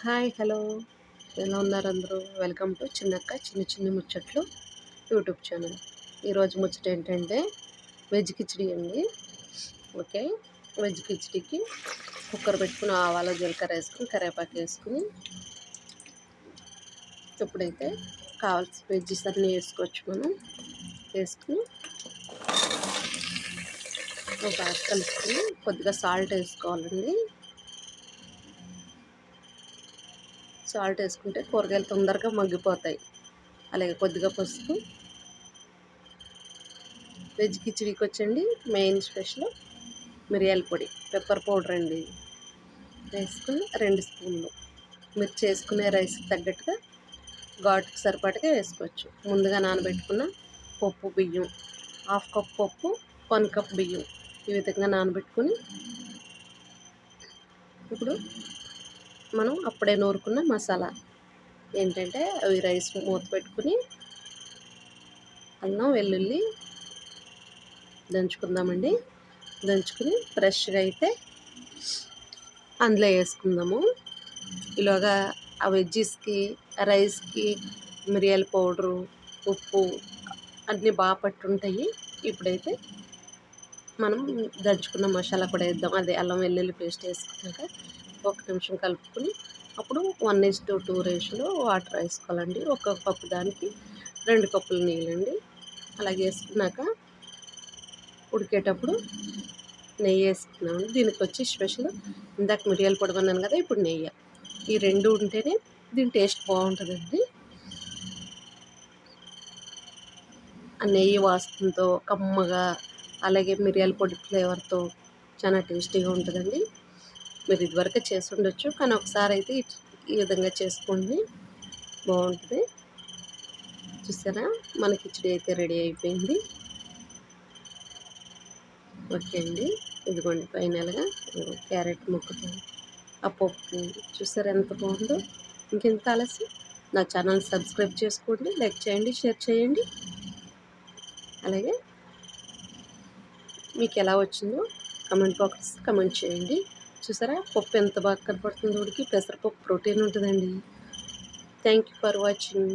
Hi hello ఎలా ఉన్నారు అందరూ? వెల్కమ్ టు చిన్నక్క చిన్ని చిన్ని ముచ్చట్లు యూట్యూబ్ ఛానల్. ఈరోజు ముచ్చట ఏంటంటే వెజ్ కిచిడి అండి. ఓకే, వెజ్ కిచిడికి కుక్కర్ పెట్టుకుని ఆవాలు జీలకర్ర వేసుకుని కరివేపాకు వేసుకుని ఇప్పుడైతే కావాల్సిన వెజ్జెస్ అన్నీ వేసుకోవచ్చు. మనం వేసుకుని బాగా కలుపుకుని కొద్దిగా సాల్ట్ వేసుకోవాలండి. సాల్ట్ వేసుకుంటే కూరగాయలు తొందరగా మగ్గిపోతాయి. అలాగే కొద్దిగా పసుపు. వెజ్ కిచిడీకి వచ్చండి మెయిన్ స్పెషల్ మిరియాల పొడి, పెప్పర్ పౌడర్ అండి. వేసుకుని 2 స్పూన్లు మీరు చేసుకునే రైస్కి తగ్గట్టుగా ఘాటుకు సరిపడగా వేసుకోవచ్చు. ముందుగా నానబెట్టుకున్న పప్పు బియ్యం, 1/2 కప్ పప్పు, 1 కప్ బియ్యం ఈ విధంగా నానబెట్టుకుని ఇప్పుడు మనం అప్పుడే నూరుకున్న మసాలా ఏంటంటే అవి రైస్ మూత పెట్టుకుని అల్లం వెల్లుల్లి దంచుకుందామండి. దంచుకుని ఫ్రెష్గా అయితే అందులో వేసుకుందాము. ఇలాగా ఆ వెజ్జెస్కి రైస్కి మిరియాల పౌడరు, ఉప్పు అన్నీ బాగా పట్టుంటాయి. ఇప్పుడైతే మనం దంచుకున్న మసాలా కూడా వేద్దాం. అదే అల్లం వెల్లుల్లి పేస్ట్ వేసుకున్నాక 1 నిమిషం కలుపుకొని అప్పుడు 1:2 రేషియోలో వాటర్ వేసుకోవాలండి. 1 కప్పు దానికి 2 కప్పులు నీళ్ళండి. అలాగే వేసుకున్నాక ఉడికేటప్పుడు నెయ్యి వేసుకున్నామండి. దీనికి వచ్చి స్పెషల్ ఇందాక మిరియాల పొడి అన్నాను కదా, ఇప్పుడు నెయ్యి. ఈ 2 ఉంటేనే దీని టేస్ట్ బాగుంటుందండి. ఆ నెయ్యి వాసనతో కమ్మగా, అలాగే మిరియాల పొడి ఫ్లేవర్తో చాలా టేస్టీగా ఉంటుందండి. మీరు ఇదివరకే చేసి ఉండొచ్చు, కానీ ఒకసారి అయితే ఈ విధంగా చేసుకోండి, బాగుంటుంది. చూసారా, మన కిచిడి అయితే రెడీ అయిపోయింది. ఓకే అండి, ఇదిగోండి ఫైనల్గా క్యారెట్ ముక్కతో ఆ పప్పు చూసారా ఎంత బాగుందో. ఇంకెంత ఆలస్యం, నా ఛానల్ సబ్స్క్రైబ్ చేసుకోండి, లైక్ చేయండి, షేర్ చేయండి. అలాగే మీకు ఎలా వచ్చిందో కమెంట్ బాక్స్ కమెంట్ చేయండి. చూసారా పప్పు ఎంత బాగా కనపడుతుందో ఉడికి. పెసరపప్పు ప్రోటీన్ ఉంటుందండి. Thank you for watching.